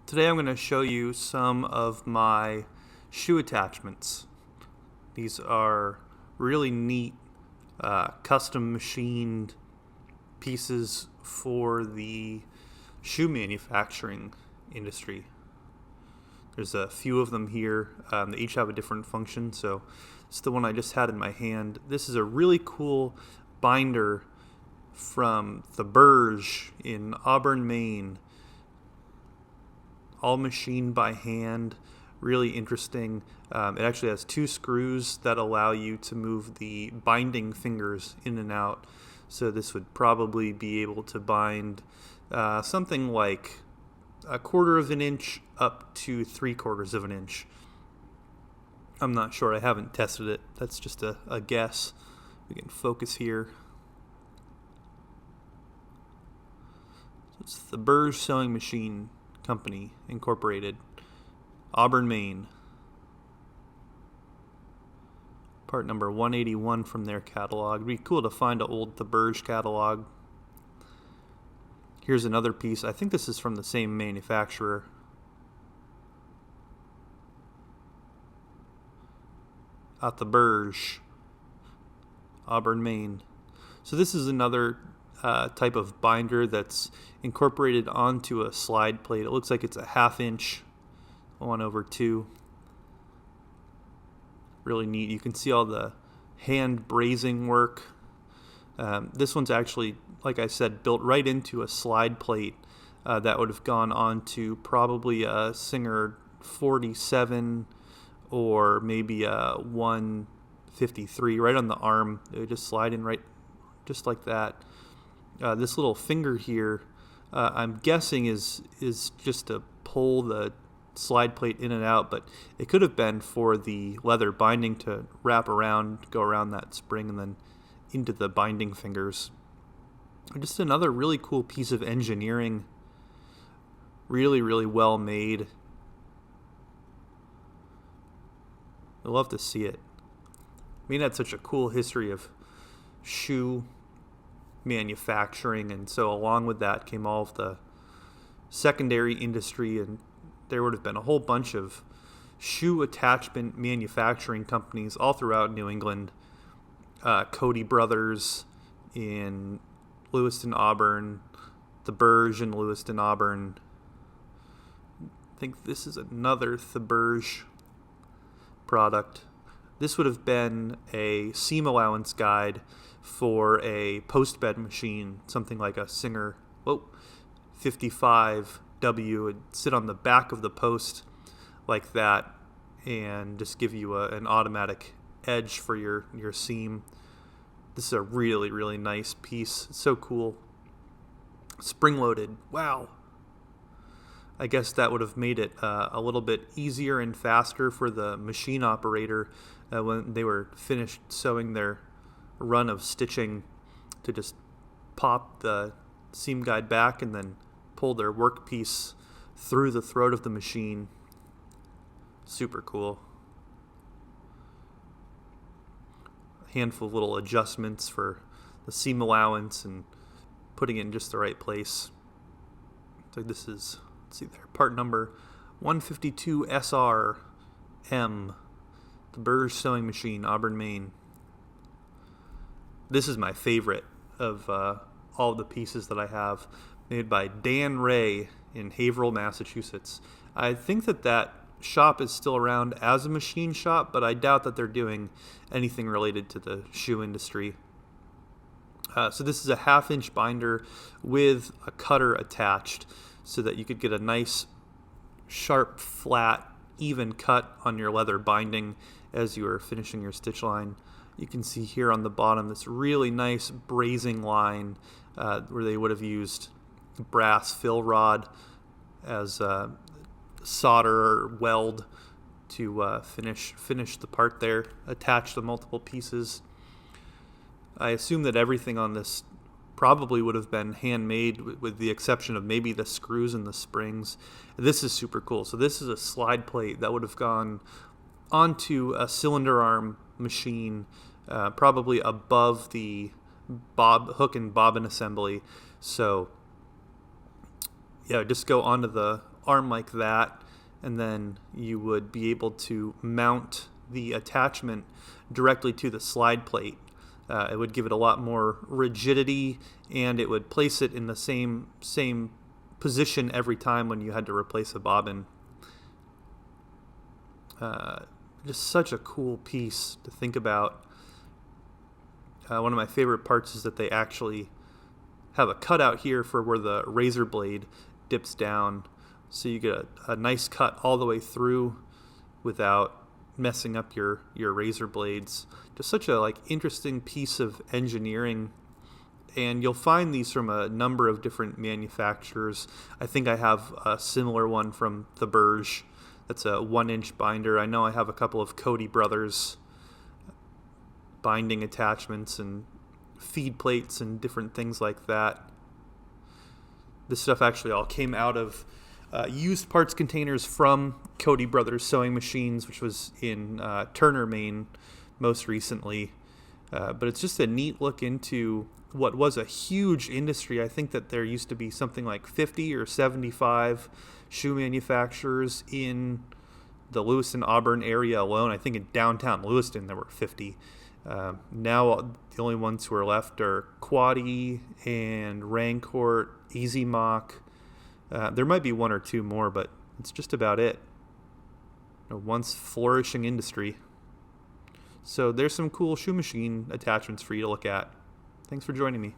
Today I'm going to show you some of my shoe attachments. These are really neat custom machined pieces for the shoe manufacturing industry. There's a few of them here. They each have a different function, so this is the one I just had in my hand. This is a really cool binder from Atheberge in Auburn, Maine. All machined by hand, really interesting. It actually has two screws that allow you to move the binding fingers in and out. So this would probably be able to bind something like 1/4 of an inch up to 3/4 of an inch. I'm not sure, I haven't tested it. That's just a guess. We can focus here. So it's the Burr Sewing Machine Company, Incorporated, Auburn, Maine. Part number 181 from their catalog. It'd be cool to find an old Atheberge catalog. Here's another piece. I think this is from the same manufacturer. Atheberge, Auburn, Maine. So this is another type of binder that's incorporated onto a slide plate. It looks like it's a 1/2 inch 1/2. Really neat. You can see all the hand brazing work. This one's actually, like I said, built right into a slide plate that would have gone onto probably a Singer 47 or maybe a 153 right on the arm. It would just slide in right just like that. This little finger here, I'm guessing is just to pull the slide plate in and out, but it could have been for the leather binding to wrap around, go around that spring, and then into the binding fingers. Just another really cool piece of engineering. Really, really well made. I love to see it. Maine had such a cool history of shoe manufacturing, and so along with that came all of the secondary industry, and there would have been a whole bunch of shoe attachment manufacturing companies all throughout New England. Cote Brothers in Lewiston, Auburn, Atheberge in Lewiston, Auburn. I think this is another Atheberge product. This would have been a seam allowance guide for a post bed machine, something like a Singer 55W. Would sit on the back of the post like that and just give you an automatic edge for your seam. This is a really, really nice piece. It's so cool. Spring loaded. Wow. I guess that would have made it a little bit easier and faster for the machine operator when they were finished sewing their run of stitching to just pop the seam guide back and then pull their workpiece through the throat of the machine. Super cool. A handful of little adjustments for the seam allowance and putting it in just the right place. So this is, let's see there, part number 152 SRM, the Burr Sewing Machine, Auburn, Maine. This is my favorite of all the pieces that I have, made by Dan Ray in Haverhill, Massachusetts. I think that shop is still around as a machine shop, but I doubt that they're doing anything related to the shoe industry. So this is a 1/2 inch binder with a cutter attached so that you could get a nice, sharp, flat, even cut on your leather binding as you are finishing your stitch line. You can see here on the bottom this really nice brazing line where they would have used brass fill rod as solder or weld to finish the part there, attach the multiple pieces. I assume that everything on this probably would have been handmade with the exception of maybe the screws and the springs. This is super cool. So this is a slide plate that would have gone onto a cylinder arm machine, probably above the hook and bobbin assembly. So yeah, just go onto the arm like that, and then you would be able to mount the attachment directly to the slide plate. It would give it a lot more rigidity, and it would place it in the same position every time when you had to replace a bobbin. Just such a cool piece to think about. One of my favorite parts is that they actually have a cutout here for where the razor blade dips down, so you get a nice cut all the way through without messing up your razor blades. Just such a interesting piece of engineering, and you'll find these from a number of different manufacturers. I think I have a similar one from Atheberge. That's a 1-inch binder. I know I have a couple of Cote brothers binding attachments and feed plates and different things like that. This stuff actually all came out of used parts containers from Cote Brothers sewing machines, which was in Turner, Maine, most recently. But it's just a neat look into what was a huge industry. I think that there used to be something like 50 or 75 shoe manufacturers in the Lewiston, Auburn area alone. I think in downtown Lewiston there were 50. Now the only ones who are left are Cote and Rancourt, Easy Mock. There might be one or two more, but it's just about it. A once flourishing industry. So there's some cool shoe machine attachments for you to look at. Thanks for joining me.